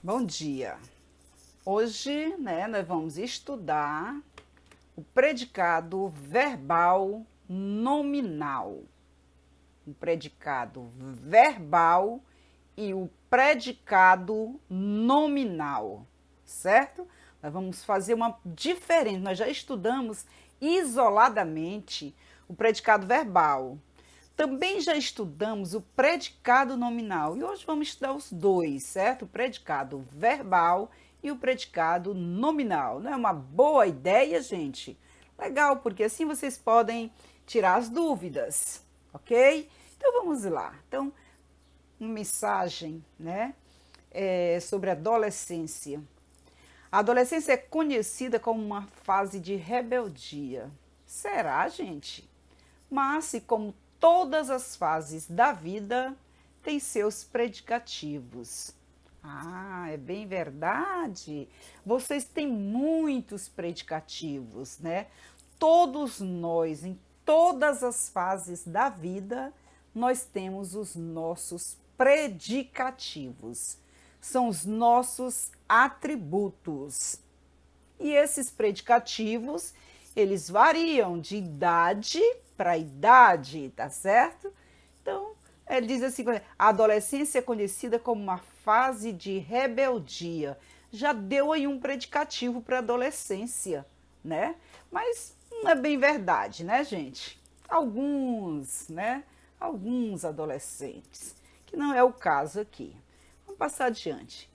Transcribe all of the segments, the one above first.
Bom dia. Hoje, nós vamos estudar o predicado verbal nominal. O predicado verbal e o predicado nominal, certo? Nós vamos fazer uma diferença. Nós já estudamos isoladamente o predicado verbal. Também já estudamos o predicado nominal e hoje vamos estudar os dois, certo? O predicado verbal e o predicado nominal. Não é uma boa ideia, gente? Legal, porque assim vocês podem tirar as dúvidas, ok? Então vamos lá. Então, uma mensagem, sobre a adolescência. A adolescência é conhecida como uma fase de rebeldia. Será, gente? Mas, como todas as fases da vida, tem seus predicativos. Ah, é bem verdade. Vocês têm muitos predicativos, né? Todos nós, em todas as fases da vida, nós temos os nossos predicativos. São os nossos atributos. E esses predicativos, eles variam de idade para idade, tá certo? Então, ele diz assim, a adolescência é conhecida como uma fase de rebeldia. Já deu aí um predicativo para a adolescência, né? Mas não é bem verdade, né, gente? Alguns adolescentes, que não é o caso aqui. Vamos passar adiante.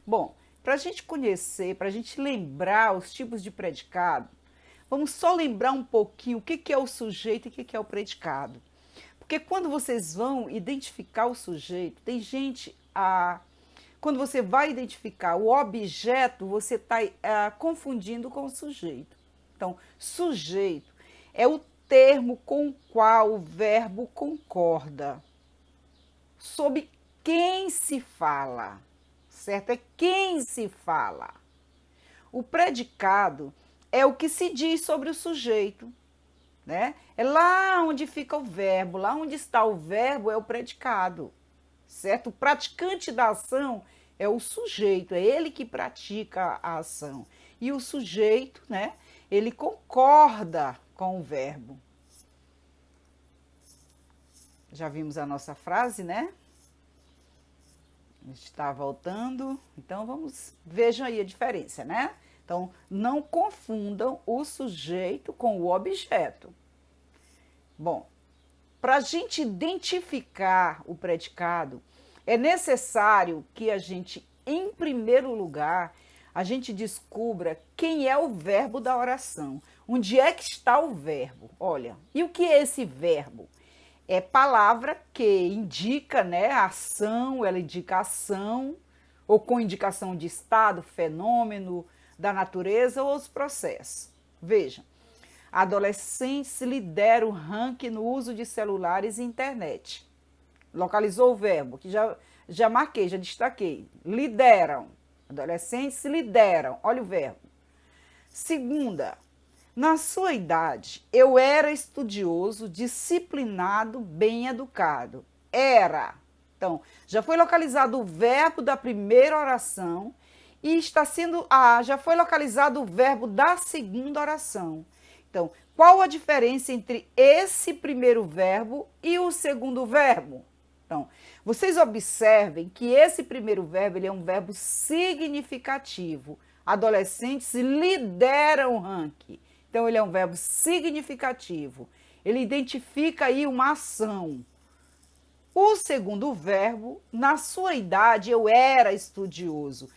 Bom, para a gente conhecer, para a gente lembrar os tipos de predicado, vamos só lembrar um pouquinho o que é o sujeito e o que é o predicado. Porque quando vocês vão identificar o sujeito, tem gente quando você vai identificar o objeto, você está confundindo com o sujeito. Então, sujeito é o termo com o qual o verbo concorda. Sobre quem se fala, certo? É quem se fala. O predicado é o que se diz sobre o sujeito, né? É lá onde fica o verbo, lá onde está o verbo é o predicado, certo? O praticante da ação é o sujeito, é ele que pratica a ação. E o sujeito, né? Ele concorda com o verbo. Já vimos a nossa frase, né? A gente está voltando, então vejam aí a diferença, né? Então, não confundam o sujeito com o objeto. Bom, para a gente identificar o predicado, é necessário que a gente, em primeiro lugar, a gente descubra quem é o verbo da oração. Onde é que está o verbo? Olha, e o que é esse verbo? É palavra que indica, a ação, ela indica ação, ou com indicação de estado, fenômeno, da natureza ou os processos. Vejam, adolescentes lideram o ranking no uso de celulares e internet. Localizou o verbo, que já marquei, já destaquei. Lideram. Adolescentes lideram. Olha o verbo. Segunda, na sua idade, eu era estudioso, disciplinado, bem educado. Era. Então, já foi localizado o verbo da primeira oração e já foi localizado o verbo da segunda oração. Então, qual a diferença entre esse primeiro verbo e o segundo verbo? Então, vocês observem que esse primeiro verbo ele é um verbo significativo. Adolescentes lideram o ranking. Então, ele é um verbo significativo. Ele identifica aí uma ação. O segundo verbo, na sua idade, eu era estudioso.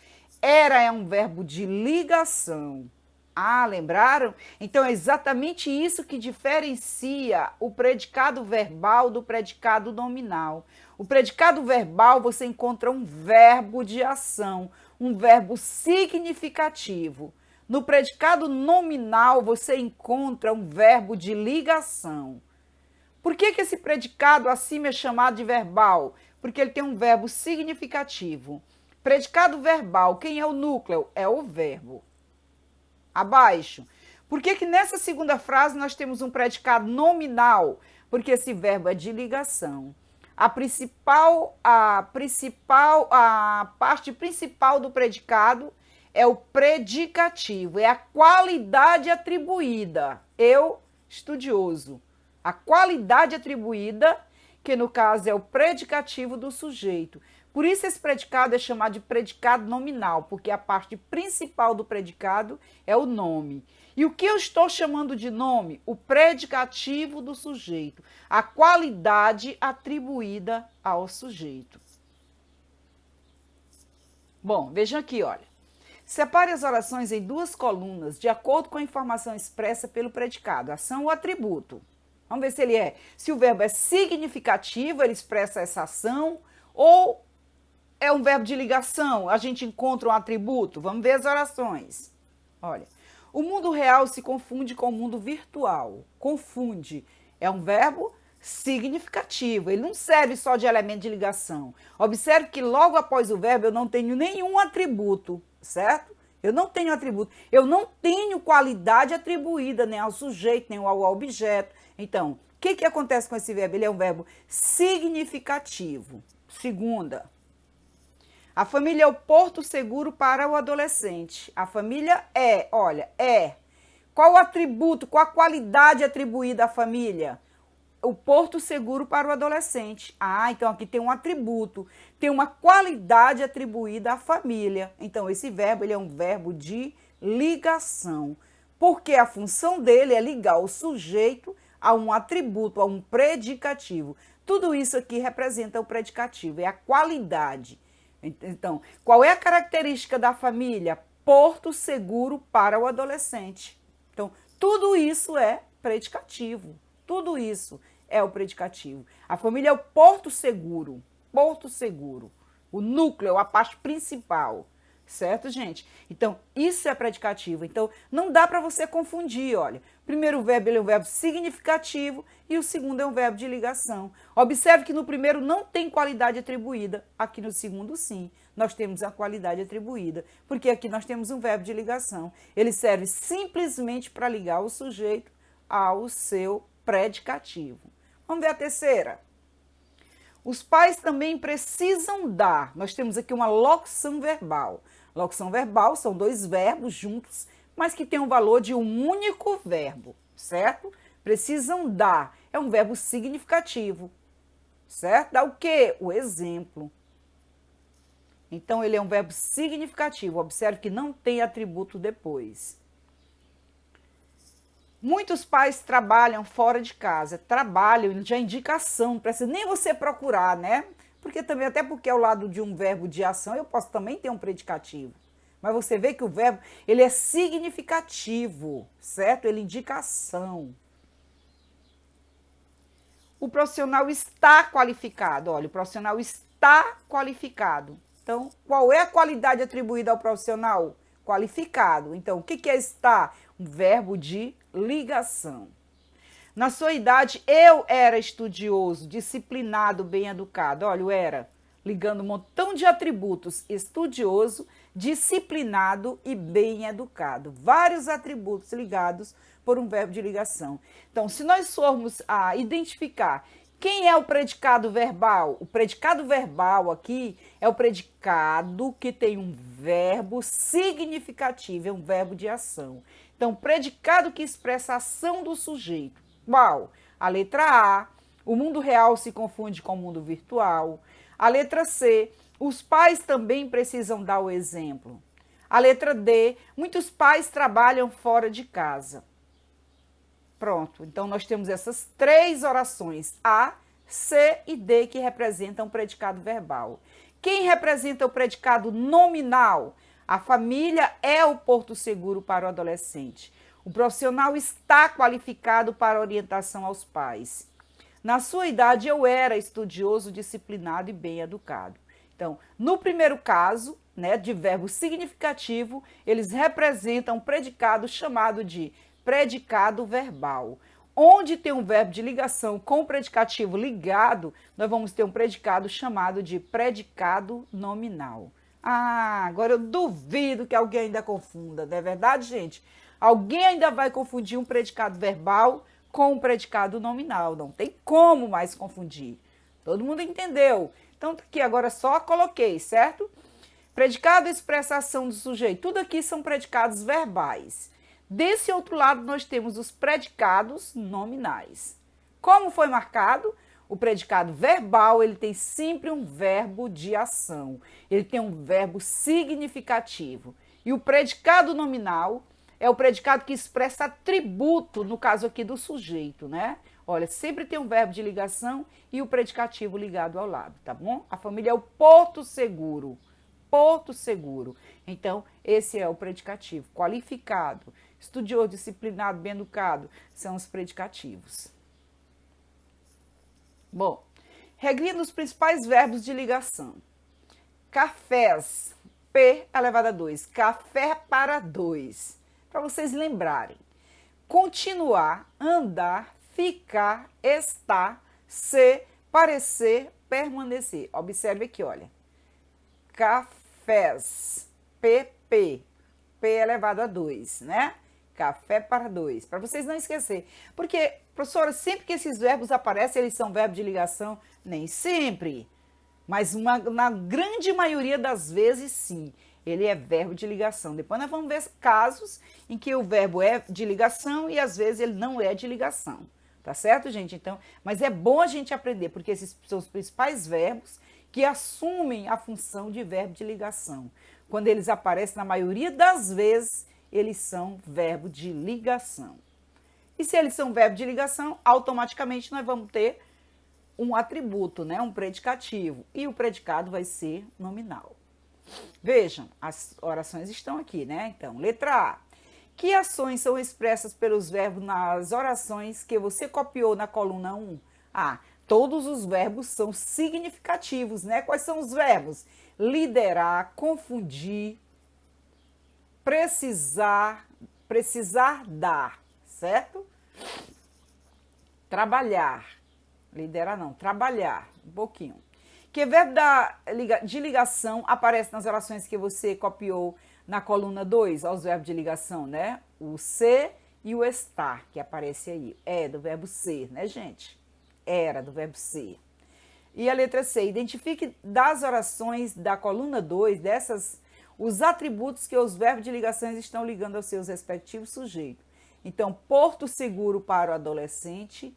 Era é um verbo de ligação. Ah, lembraram? Então é exatamente isso que diferencia o predicado verbal do predicado nominal. O predicado verbal você encontra um verbo de ação, um verbo significativo. No predicado nominal você encontra um verbo de ligação. Por que esse predicado acima é chamado de verbal? Porque ele tem um verbo significativo. Predicado verbal, quem é o núcleo? É o verbo. Abaixo. Por que nessa segunda frase nós temos um predicado nominal? Porque esse verbo é de ligação. a parte principal do predicado é o predicativo, é a qualidade atribuída. Eu, estudioso. A qualidade atribuída, que no caso é o predicativo do sujeito. Por isso esse predicado é chamado de predicado nominal, porque a parte principal do predicado é o nome. E o que eu estou chamando de nome? O predicativo do sujeito, a qualidade atribuída ao sujeito. Bom, vejam aqui, olha. Separe as orações em duas colunas, de acordo com a informação expressa pelo predicado, ação ou atributo. Vamos ver se ele é. Se o verbo é significativo, ele expressa essa ação, ou é um verbo de ligação, a gente encontra um atributo. Vamos ver as orações. Olha, o mundo real se confunde com o mundo virtual. Confunde é um verbo significativo, ele não serve só de elemento de ligação. Observe que logo após o verbo eu não tenho nenhum atributo, certo? Eu não tenho atributo, eu não tenho qualidade atribuída nem ao sujeito, nem ao objeto. Então, o que acontece com esse verbo? Ele é um verbo significativo. Segunda, a família é o porto seguro para o adolescente. A família é, olha, é. Qual o atributo, qual a qualidade atribuída à família? O porto seguro para o adolescente. Ah, então aqui tem um atributo, tem uma qualidade atribuída à família. Então esse verbo, ele é um verbo de ligação, porque a função dele é ligar o sujeito a um atributo, a um predicativo. Tudo isso aqui representa o predicativo, é a qualidade. Então, qual é a característica da família? Porto seguro para o adolescente. Então, tudo isso é predicativo. Tudo isso é o predicativo. A família é o porto seguro. Porto seguro. O núcleo, a parte principal. Certo, gente? Então, isso é predicativo. Então, não dá para você confundir, olha. O primeiro verbo, ele é um verbo significativo e o segundo é um verbo de ligação. Observe que no primeiro não tem qualidade atribuída. Aqui no segundo, sim. Nós temos a qualidade atribuída, porque aqui nós temos um verbo de ligação. Ele serve simplesmente para ligar o sujeito ao seu predicativo. Vamos ver a terceira. Os pais também precisam dar. Nós temos aqui uma locução verbal. Locução verbal são dois verbos juntos, mas que tem um valor de um único verbo, certo? Precisam dar. É um verbo significativo, certo? Dá o quê? O exemplo. Então, ele é um verbo significativo. Observe que não tem atributo depois. Muitos pais trabalham fora de casa, trabalham, já é indicação, não precisa nem você procurar, né? Porque também, até porque ao lado de um verbo de ação, eu posso também ter um predicativo. Mas você vê que o verbo, ele é significativo, certo? Ele indica ação. O profissional está qualificado, olha, o profissional está qualificado. Então, qual é a qualidade atribuída ao profissional? Qualificado. Então, o que é estar? Um verbo de ligação. Na sua idade, eu era estudioso, disciplinado, bem educado. Olha, eu era, ligando um montão de atributos, estudioso, disciplinado e bem educado. Vários atributos ligados por um verbo de ligação. Então, se nós formos a identificar quem é o predicado verbal, o predicado verbal aqui é o predicado que tem um verbo significativo, é um verbo de ação. Então, predicado que expressa a ação do sujeito. Qual? A letra A, o mundo real se confunde com o mundo virtual. A letra C, os pais também precisam dar o exemplo. A letra D, muitos pais trabalham fora de casa. Pronto, então nós temos essas três orações, A, C e D, que representam o predicado verbal. Quem representa o predicado nominal? A família é o porto seguro para o adolescente. O profissional está qualificado para orientação aos pais. Na sua idade, eu era estudioso, disciplinado e bem educado. Então, no primeiro caso, né, de verbo significativo, eles representam um predicado chamado de predicado verbal. Onde tem um verbo de ligação com o predicativo ligado, nós vamos ter um predicado chamado de predicado nominal. Ah, agora eu duvido que alguém ainda confunda, não é verdade, gente? Alguém ainda vai confundir um predicado verbal com um predicado nominal. Não tem como mais confundir. Todo mundo entendeu? Então, aqui agora só coloquei, certo? Predicado expressa a ação do sujeito. Tudo aqui são predicados verbais. Desse outro lado, nós temos os predicados nominais. Como foi marcado? O predicado verbal, ele tem sempre um verbo de ação. Ele tem um verbo significativo. E o predicado nominal é o predicado que expressa atributo, no caso aqui do sujeito, né? Olha, sempre tem um verbo de ligação e o predicativo ligado ao lado, tá bom? A família é o porto seguro. Porto seguro. Então, esse é o predicativo. Qualificado, estudioso, disciplinado, bem educado, são os predicativos. Bom, regrinha dos principais verbos de ligação. Cafés, P elevado a 2. Café para 2. Para vocês lembrarem. Continuar, andar, ficar, estar, ser, parecer, permanecer. Observe aqui, olha. Cafés, PP, P elevado a 2, né? Café para 2, para vocês não esquecer. Porque, professora, sempre que esses verbos aparecem, eles são verbos de ligação? Nem sempre, mas na grande maioria das vezes, sim, ele é verbo de ligação. Depois nós vamos ver casos em que o verbo é de ligação e às vezes ele não é de ligação. Tá certo, gente? Então, mas é bom a gente aprender, porque esses são os principais verbos que assumem a função de verbo de ligação. Quando eles aparecem, na maioria das vezes, eles são verbo de ligação. E se eles são verbo de ligação, automaticamente nós vamos ter um atributo, né? Um predicativo. E o predicado vai ser nominal. Vejam, as orações estão aqui, né? Então, letra A. Que ações são expressas pelos verbos nas orações que você copiou na coluna 1? Ah, todos os verbos são significativos, né? Quais são os verbos? Liderar, confundir, precisar dar, certo? Trabalhar, liderar não, trabalhar, um pouquinho. Que verbo de ligação aparece nas orações que você copiou na coluna 2, aos verbos de ligação, né? O ser e o estar, que aparece aí. É do verbo ser, né, gente? Era do verbo ser. E a letra C, identifique das orações da coluna 2, os atributos que os verbos de ligação estão ligando aos seus respectivos sujeitos. Então, porto seguro para o adolescente,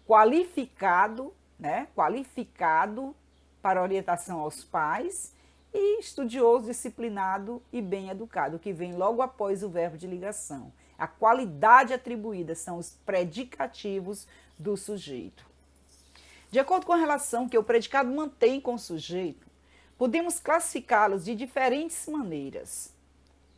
qualificado, né? Qualificado para orientação aos pais e estudioso, disciplinado e bem educado, que vem logo após o verbo de ligação. A qualidade atribuída são os predicativos do sujeito. De acordo com a relação que o predicado mantém com o sujeito, podemos classificá-los de diferentes maneiras.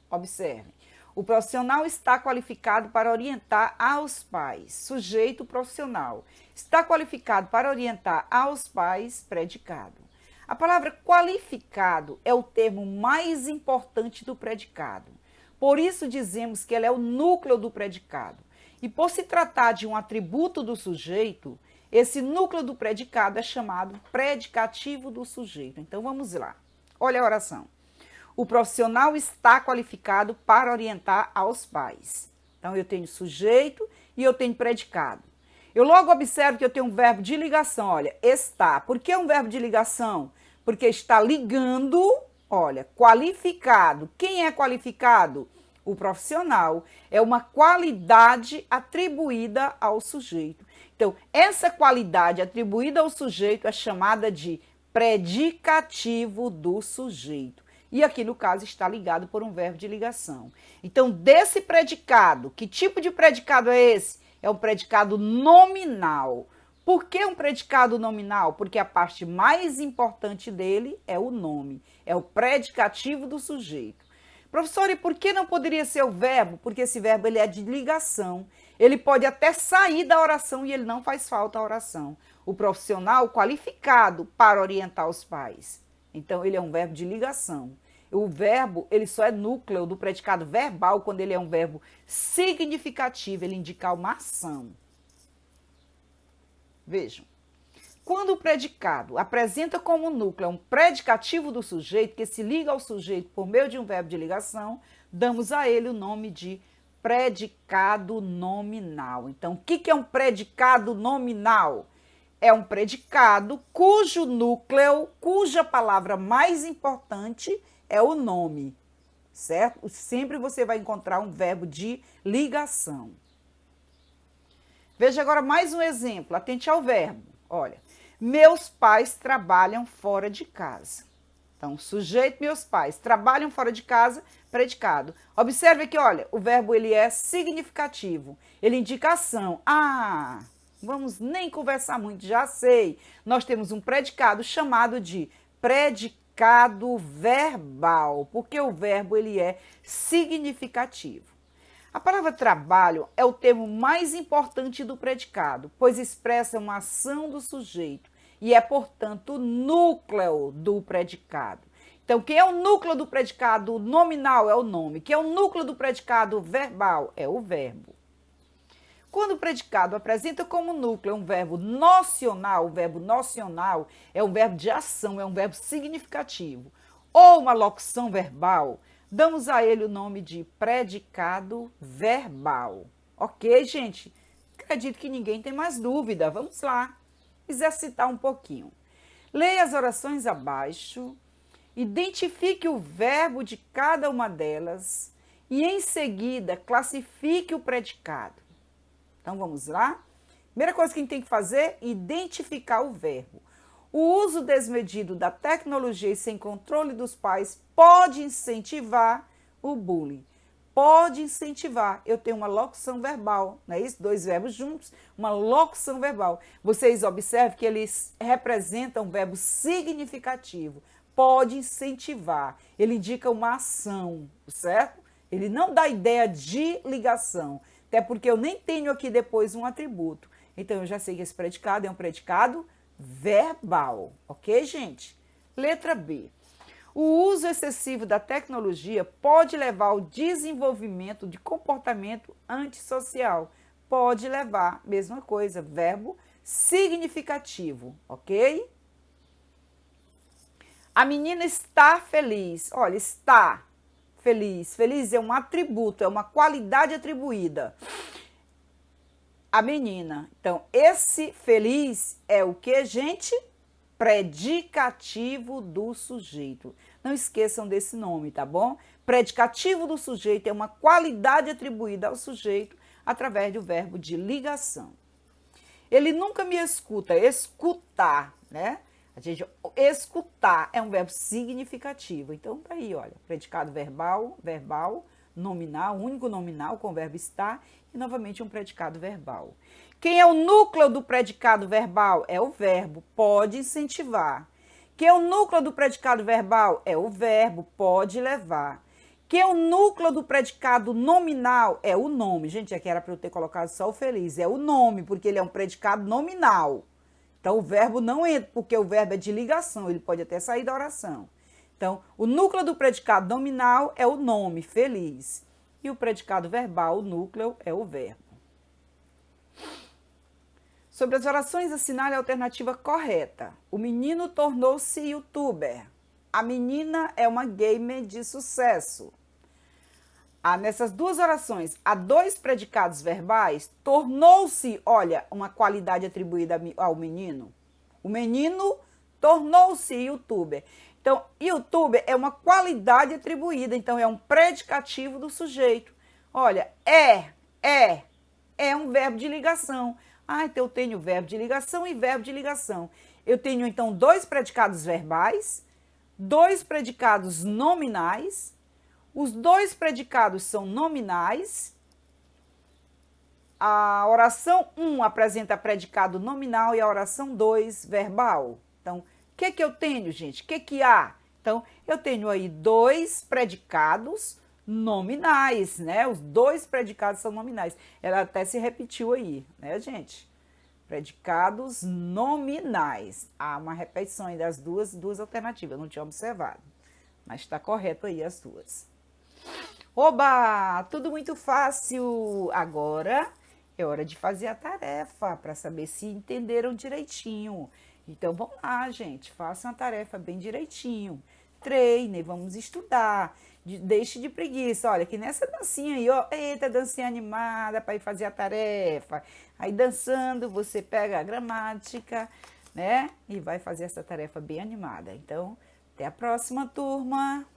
Observem. O profissional está qualificado para orientar aos pais. Sujeito profissional. Está qualificado para orientar aos pais, predicado. A palavra qualificado é o termo mais importante do predicado. Por isso dizemos que ele é o núcleo do predicado. E por se tratar de um atributo do sujeito, esse núcleo do predicado é chamado predicativo do sujeito. Então vamos lá. Olha a oração. O profissional está qualificado para orientar aos pais. Então eu tenho sujeito e eu tenho predicado. Eu logo observo que eu tenho um verbo de ligação, olha, está. Por que um verbo de ligação? Porque está ligando, olha, qualificado. Quem é qualificado? O profissional. É uma qualidade atribuída ao sujeito. Então, essa qualidade atribuída ao sujeito é chamada de predicativo do sujeito. E aqui, no caso, está ligado por um verbo de ligação. Então, desse predicado, que tipo de predicado é esse? É um predicado nominal. Por que um predicado nominal? Porque a parte mais importante dele é o nome, é o predicativo do sujeito. Professor, e por que não poderia ser o verbo? Porque esse verbo ele é de ligação. Ele pode até sair da oração e ele não faz falta à oração. O profissional qualificado para orientar os pais. Então, ele é um verbo de ligação. O verbo, ele só é núcleo do predicado verbal quando ele é um verbo significativo, ele indica uma ação. Vejam, quando o predicado apresenta como núcleo um predicativo do sujeito, que se liga ao sujeito por meio de um verbo de ligação, damos a ele o nome de predicado nominal. Então, o que é um predicado nominal? é um predicado cujo núcleo, cuja palavra mais importante é o nome, certo? Sempre você vai encontrar um verbo de ligação. Veja agora mais um exemplo, atente ao verbo. Olha, meus pais trabalham fora de casa. Então, sujeito, meus pais trabalham fora de casa, predicado. Observe aqui, olha, o verbo ele é significativo, ele indica ação. Ah, vamos nem conversar muito, já sei. Nós temos um predicado chamado de predicado verbal, porque o verbo ele é significativo. A palavra trabalho é o termo mais importante do predicado, pois expressa uma ação do sujeito e é, portanto, o núcleo do predicado. Então, quem é o núcleo do predicado nominal é o nome, quem é o núcleo do predicado verbal é o verbo. Quando o predicado apresenta como núcleo um verbo nocional, o verbo nocional é um verbo de ação, é um verbo significativo, ou uma locução verbal, damos a ele o nome de predicado verbal. Ok, gente? Acredito que ninguém tem mais dúvida. Vamos lá, exercitar um pouquinho. Leia as orações abaixo, identifique o verbo de cada uma delas e, em seguida, classifique o predicado. Então, vamos lá? Primeira coisa que a gente tem que fazer, identificar o verbo. O uso desmedido da tecnologia e sem controle dos pais pode incentivar o bullying. Pode incentivar. Eu tenho uma locução verbal, não é isso? Dois verbos juntos, uma locução verbal. Vocês observam que eles representam um verbo significativo. Pode incentivar. Ele indica uma ação, certo? Ele não dá ideia de ligação. Até porque eu nem tenho aqui depois um atributo. Então, eu já sei que esse predicado é um predicado verbal, ok, gente? Letra B. O uso excessivo da tecnologia pode levar ao desenvolvimento de comportamento antissocial. Pode levar, mesma coisa, verbo significativo, ok? A menina está feliz. Olha, está feliz. Feliz é um atributo, é uma qualidade atribuída a menina. Então, esse feliz é o que, gente? Predicativo do sujeito. Não esqueçam desse nome, tá bom? Predicativo do sujeito é uma qualidade atribuída ao sujeito através do verbo de ligação. Ele nunca me escuta, escutar, né? A gente, escutar é um verbo significativo. Então, tá aí, olha, predicado verbal, nominal, único nominal com o verbo estar e novamente um predicado verbal. Quem é o núcleo do predicado verbal? É o verbo, pode incentivar. Quem é o núcleo do predicado verbal? É o verbo, pode levar. Quem é o núcleo do predicado nominal? É o nome. Gente, aqui era para eu ter colocado só o feliz. É o nome, porque ele é um predicado nominal. Então, o verbo não entra, porque o verbo é de ligação, ele pode até sair da oração. Então, o núcleo do predicado nominal é o nome, feliz. E o predicado verbal, o núcleo, é o verbo. Sobre as orações, assinale a alternativa correta. O menino tornou-se youtuber. A menina é uma gamer de sucesso. Nessas duas orações, há dois predicados verbais. Tornou-se, olha, uma qualidade atribuída ao menino. O menino tornou-se youtuber. Então, youtuber é uma qualidade atribuída, então é um predicativo do sujeito. Olha, é um verbo de ligação. Então eu tenho verbo de ligação e verbo de ligação. Eu tenho, então, dois predicados verbais, dois predicados nominais. Os dois predicados são nominais. A oração 1 apresenta predicado nominal e a oração 2 verbal. Então, o que eu tenho, gente? O que há? Então, eu tenho aí dois predicados nominais, né? Os dois predicados são nominais. Ela até se repetiu aí, né, gente? Predicados nominais. Há uma repetição aí das duas alternativas, eu não tinha observado. Mas está correto aí as duas. Oba! Tudo muito fácil! Agora é hora de fazer a tarefa para saber se entenderam direitinho. Então, vamos lá, gente. Façam a tarefa bem direitinho. treine, vamos estudar. Deixe de preguiça. Olha, que nessa dancinha aí, ó, eita, dancinha animada para ir fazer a tarefa. Aí dançando, você pega a gramática, né? E vai fazer essa tarefa bem animada. Então, até a próxima, turma!